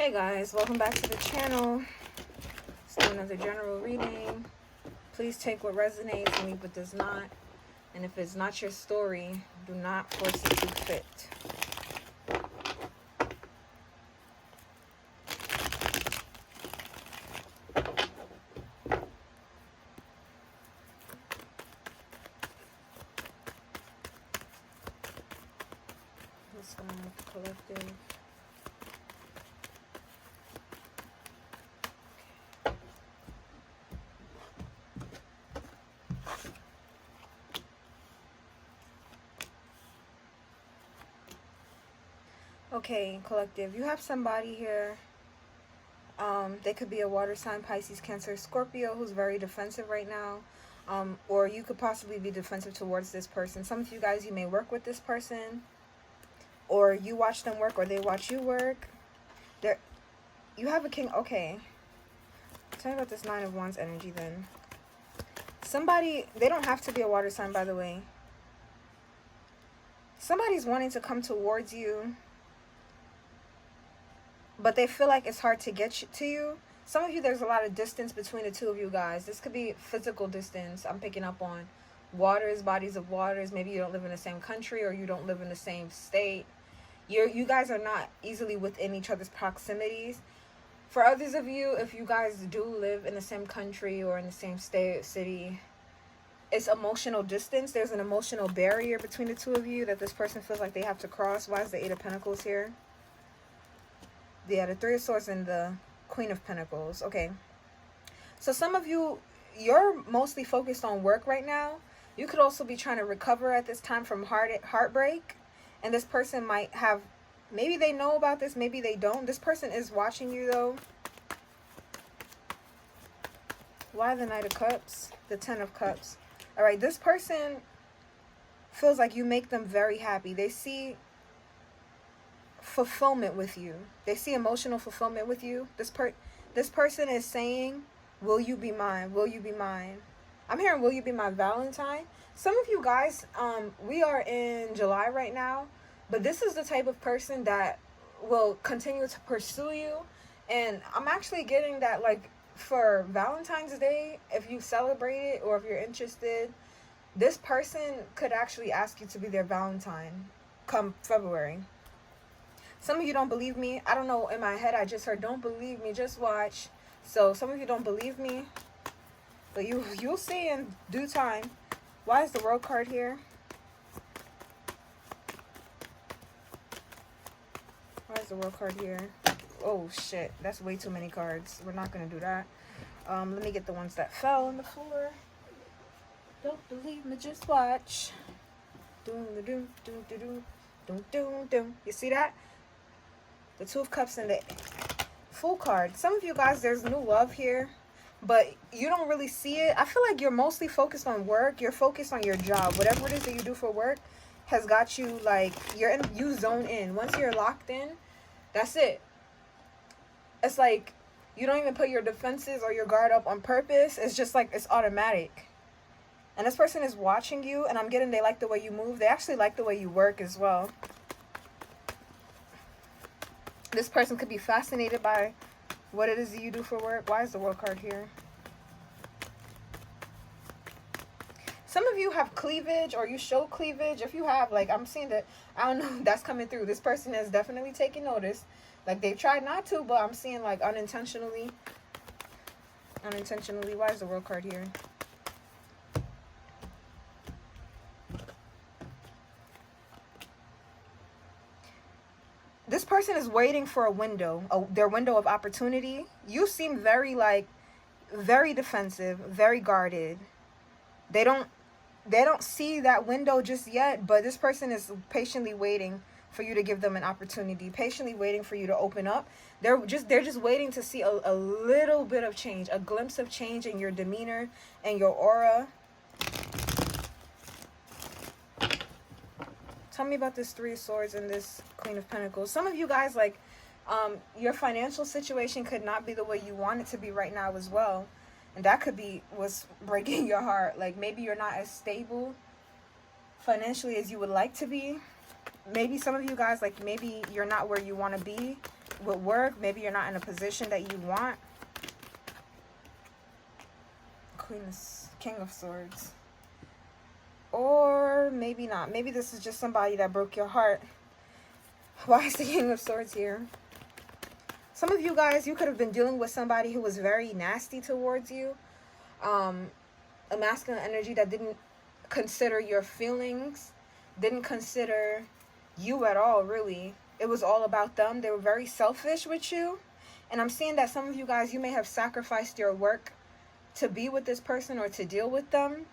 Hey guys, welcome back to the channel. Let's do another general reading. Please take what resonates and leave what does not. And if it's not your story, do not force it to fit. What's going on with the collective? Okay, collective, you have somebody here. They could be a water sign, Pisces, Cancer, Scorpio, who's very defensive right now. Or you could possibly be defensive towards this person. Some of you guys, you may work with this person, or you watch them work, or they watch you work. You have a king. Okay, tell me about this Nine of Wands energy then. Somebody, they don't have to be a water sign, by the way. Somebody's wanting to come towards you, but they feel like it's hard to get to you. Some of you, there's a lot of distance between the two of you guys. This could be physical distance. I'm picking up on waters, bodies of waters. Maybe you don't live in the same country, or you don't live in the same state. You guys are not easily within each other's proximities. For others of you, if you guys do live in the same country or in the same state, city, it's emotional distance. There's an emotional barrier between the two of you that this person feels like they have to cross. Why is the Eight of Pentacles here? Yeah, the Three of Swords and the Queen of Pentacles. Okay. So some of you, you're mostly focused on work right now. You could also be trying to recover at this time from heartbreak. And this person might have, maybe they know about this, maybe they don't. This person is watching you though. Why the Knight of Cups? The Ten of Cups. All right, this person feels like you make them very happy. They see fulfillment with you. They see emotional fulfillment with you. This person is saying, will you be mine? Will you be mine? I'm hearing, will you be my Valentine? Some of you guys, we are in July right now, but this is the type of person that will continue to pursue you. And I'm actually getting that, like, for Valentine's Day, if you celebrate it or if you're interested, this person could actually ask you to be their Valentine come February. Some of you don't believe me. I don't know, in my head I just heard, don't believe me, just watch. So some of you don't believe me, but you'll see in due time. Why is the World card here? Why is the World card here? Oh shit, that's way too many cards. We're not gonna do that. Let me get the ones that fell on the floor. Don't believe me, just watch. Doom da doom doom da doom doom doom doom. You see that? The Two of Cups and the Fool card. Some of you guys, there's new love here, but you don't really see it. I feel like you're mostly focused on work. You're focused on your job. Whatever it is that you do for work has got you, like, you zone in. Once you're locked in, that's it. It's like you don't even put your defenses or your guard up on purpose. It's just like it's automatic. And this person is watching you, and I'm getting they like the way you move. They actually like the way you work as well. This person could be fascinated by what it is that you do for work. Why is the World card here? Some of you have cleavage, or you show cleavage. If you have, like, I'm seeing that, I don't know, that's coming through. This person is definitely taking notice. Like, they've tried not to, but I'm seeing, like, unintentionally. Unintentionally. Why is the World card here? This person is waiting for a window, their window of opportunity. You seem very, like, very defensive, very guarded. They don't see that window just yet, but this person is patiently waiting for you to give them an opportunity, patiently waiting for you to open up. They're just waiting to see a little bit of change, a glimpse of change in your demeanor and your aura. Tell me about this Three of Swords and this Queen of Pentacles. Some of you guys, like, your financial situation could not be the way you want it to be right now as well. And that could be what's breaking your heart. Like, maybe you're not as stable financially as you would like to be. Maybe some of you guys, like, maybe you're not where you want to be with work. Maybe you're not in a position that you want. King of Swords. Or maybe not. Maybe this is just somebody that broke your heart. Why is the King of Swords here? Some of you guys, you could have been dealing with somebody who was very nasty towards you. A masculine energy that didn't consider your feelings, didn't consider you at all, really. It was all about them. They were very selfish with you. And I'm seeing that some of you guys, you may have sacrificed your work to be with this person or to deal with them.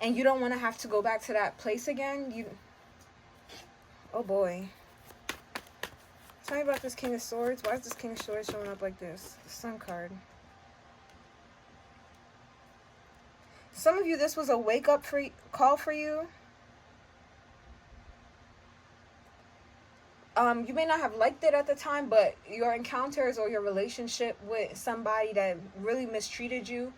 And you don't want to have to go back to that place again. Oh boy. Tell me about this King of Swords. Why is this King of Swords showing up like this? The Sun card. Some of you, this was a wake-up call for you. You may not have liked it at the time, but your encounters or your relationship with somebody that really mistreated you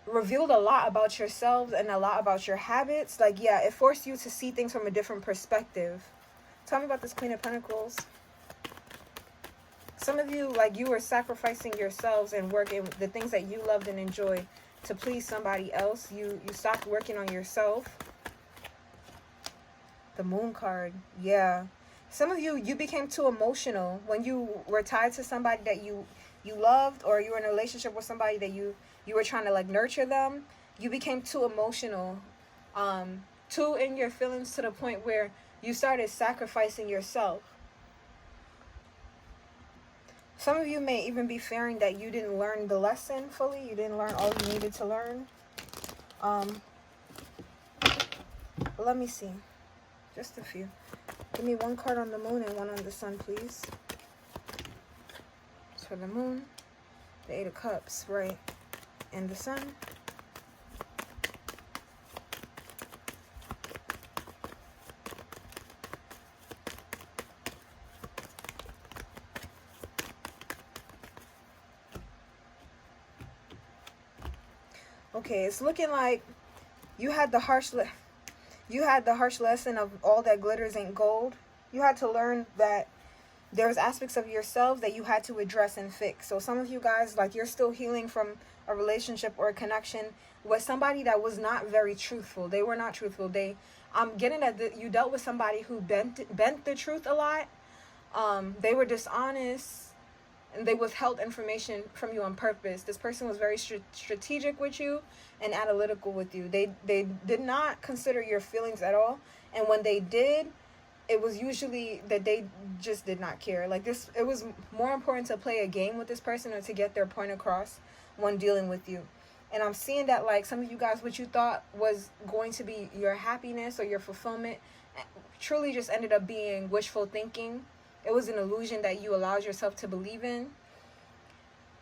revealed a lot about yourselves and a lot about your habits. Like, yeah, it forced you to see things from a different perspective. Tell me about this Queen of Pentacles. Some of you, like, you were sacrificing yourselves and working the things that you loved and enjoyed to please somebody else. You stopped working on yourself. The Moon card. Yeah. Some of you, you became too emotional when you were tied to somebody that you loved, or you were in a relationship with somebody that you were trying to, like, nurture them. You became too emotional, too in your feelings, to the point where you started sacrificing yourself. Some of you may even be fearing that you didn't learn the lesson fully. You didn't learn all you needed to learn. Let me see. Just a few. Give me one card on the Moon and one on the Sun, please. So for the Moon, the Eight of Cups, right? And the Sun. Okay, it's looking like you had the harsh lesson of all that glitters ain't gold. You had to learn that there's aspects of yourself that you had to address and fix. So some of you guys, like, you're still healing from a relationship or a connection with somebody that was not very truthful. They were not truthful. I'm getting that you dealt with somebody who bent the truth a lot. They were dishonest, and they withheld information from you on purpose. This person was very strategic with you and analytical with you. They did not consider your feelings at all. And when they did, it was usually that they just did not care. Like, it was more important to play a game with this person or to get their point across when dealing with you. And I'm seeing that, like, some of you guys, what you thought was going to be your happiness or your fulfillment truly just ended up being wishful thinking. It was an illusion that you allowed yourself to believe in.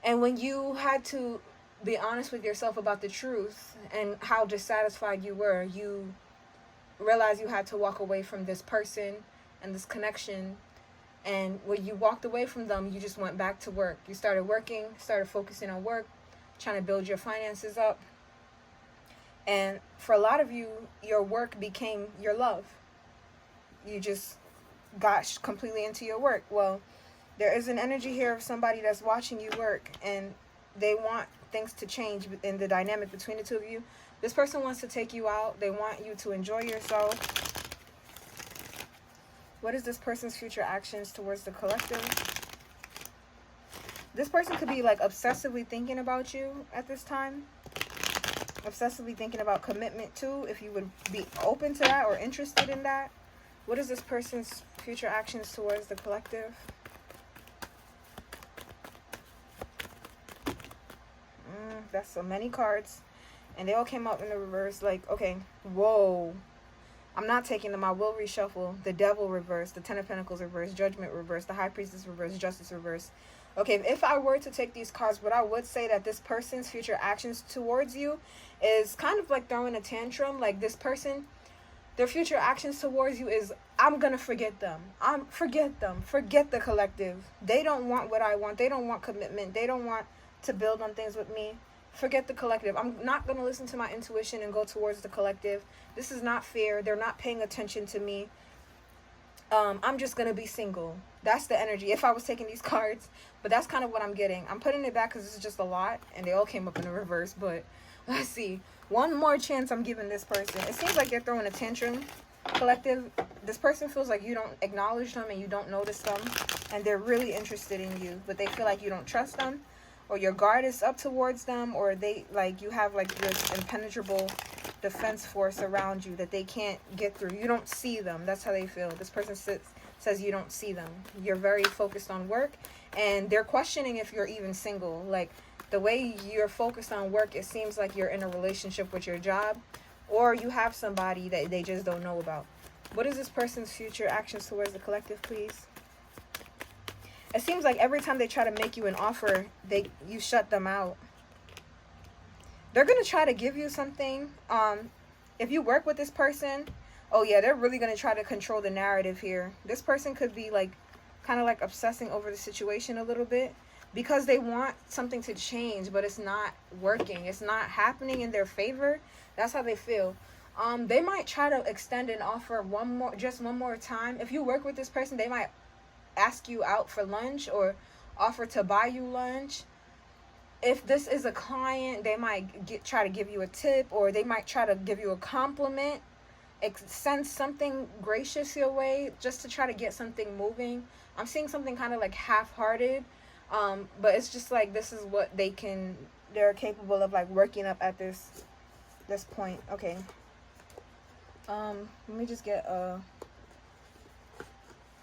And when you had to be honest with yourself about the truth and how dissatisfied you were, you realized you had to walk away from this person and this connection. And when you walked away from them, you just went back to work. You started working, started focusing on work, trying to build your finances up. And for a lot of you, your work became your love. You just got completely into your work. Well, there is an energy here of somebody that's watching you work, and they want things to change in the dynamic between the two of you. This person wants to take you out. They want you to enjoy yourself. What is this person's future actions towards the collective? This person could be, like, obsessively thinking about you at this time. Obsessively thinking about commitment too, if you would be open to that or interested in that. What is this person's future actions towards the collective? That's so many cards. And they all came out in the reverse. Like, okay, whoa. I'm not taking them. I will reshuffle. The Devil reverse. The Ten of Pentacles reverse. Judgment reverse. The High Priestess reverse. Justice reverse. Okay, if I were to take these cards, what I would say that this person's future actions towards you is kind of like throwing a tantrum. Like, this person, their future actions towards you is, I'm going to forget them. Forget them. Forget the collective. They don't want what I want. They don't want commitment. They don't want to build on things with me. Forget the collective. I'm not going to listen to my intuition and go towards the collective. This is not fair. They're not paying attention to me. I'm just going to be single. That's the energy if I was taking these cards. But that's kind of what I'm getting. I'm putting it back because this is just a lot, and they all came up in the reverse. But let's see. One more chance I'm giving this person. It seems like they're throwing a tantrum, collective. This person feels like you don't acknowledge them and you don't notice them, and they're really interested in you, but they feel like you don't trust them, or your guard is up towards them, or they like you have like this impenetrable defense force around you that they can't get through. You don't see them. That's how they feel. This person says you don't see them. You're very focused on work, and they're questioning if you're even single. Like, the way you're focused on work, it seems like you're in a relationship with your job, or you have somebody that they just don't know about. What is this person's future actions towards the collective, please? It seems like every time they try to make you an offer, you shut them out. They're going to try to give you something. If you work with this person, oh yeah, they're really going to try to control the narrative here. This person could be like kind of like obsessing over the situation a little bit, because they want something to change, but it's not working. It's not happening in their favor. That's how they feel. They might try to extend an offer one more time. If you work with this person, they might ask you out for lunch or offer to buy you lunch. If this is a client, they might try to give you a tip, or they might try to give you a compliment, send something gracious your way just to try to get something moving. I'm seeing something kind of like half-hearted, but it's just like this is what they're capable of like working up at this point. Okay. Let me just get a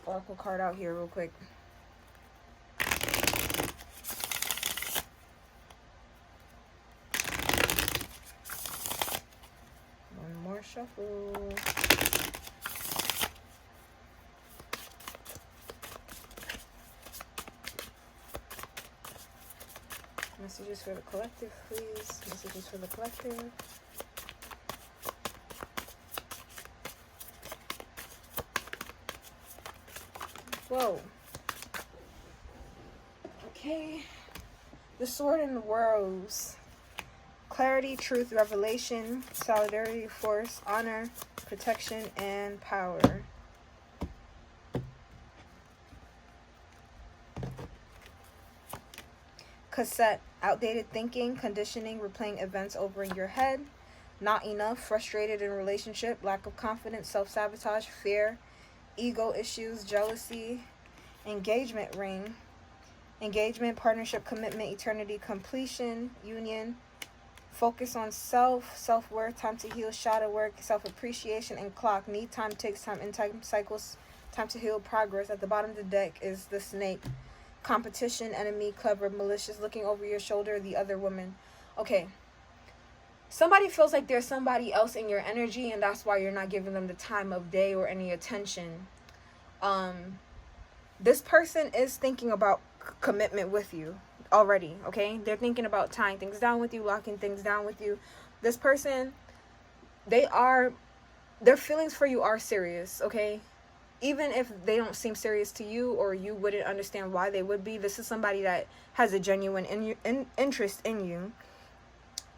oracle card out here real quick. One more shuffle. Messages for the collective, please. Messages for the collective. Whoa. Okay. The Sword and the Rose. Clarity, truth, revelation, solidarity, force, honor, protection, and power. Cassette, outdated thinking, conditioning, replaying events over in your head. Not enough, frustrated in relationship, lack of confidence, self-sabotage, fear, ego issues, jealousy. Engagement ring. Engagement, partnership, commitment, eternity, completion, union. Focus on self-worth, time to heal, shadow work, self-appreciation, and clock. Need time, takes time, in time cycles, time to heal, progress. At the bottom of the deck is the snake. Competition, enemy, clever, malicious, looking over your shoulder, the other woman. Okay. Somebody feels like there's somebody else in your energy, and that's why you're not giving them the time of day or any attention. This person is thinking about commitment with you already, okay? They're thinking about tying things down with you, locking things down with you. This person, their feelings for you are serious, okay? Even if they don't seem serious to you, or you wouldn't understand why they would be, this is somebody that has a genuine interest in you.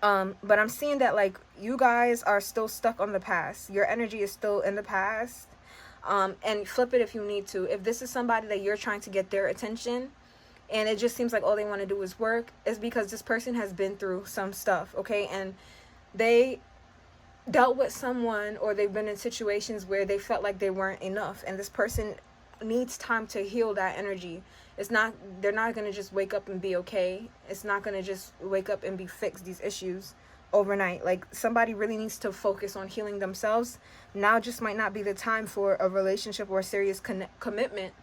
But I'm seeing that like you guys are still stuck on the past. Your energy is still in the past. And flip it if you need to. If this is somebody that you're trying to get their attention, and it just seems like all they want to do is work, is because this person has been through some stuff, okay? And they dealt with someone, or they've been in situations where they felt like they weren't enough, and this person needs time to heal that energy. They're not going to just wake up and be okay. It's not going to just wake up and be fixed, these issues, overnight. Like, somebody really needs to focus on healing themselves. Now just might not be the time for a relationship or a serious commitment,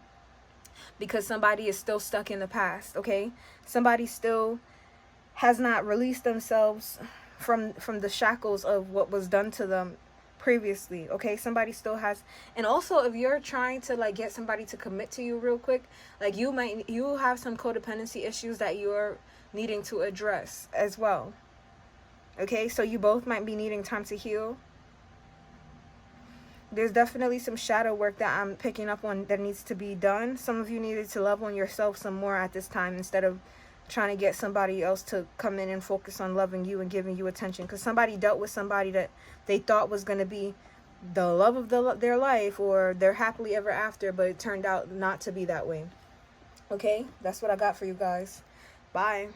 because somebody is still stuck in the past, okay? Somebody still has not released themselves from the shackles of what was done to them previously, okay? Somebody still has. And also, if you're trying to like get somebody to commit to you real quick, like you have some codependency issues that you're needing to address as well, okay? So you both might be needing time to heal. There's definitely some shadow work that I'm picking up on that needs to be done. Some of you needed to love on yourself some more at this time, instead of trying to get somebody else to come in and focus on loving you and giving you attention. Because somebody dealt with somebody that they thought was going to be the love of their life, or they're happily ever after, but it turned out not to be that way. Okay, that's what I got for you guys. Bye.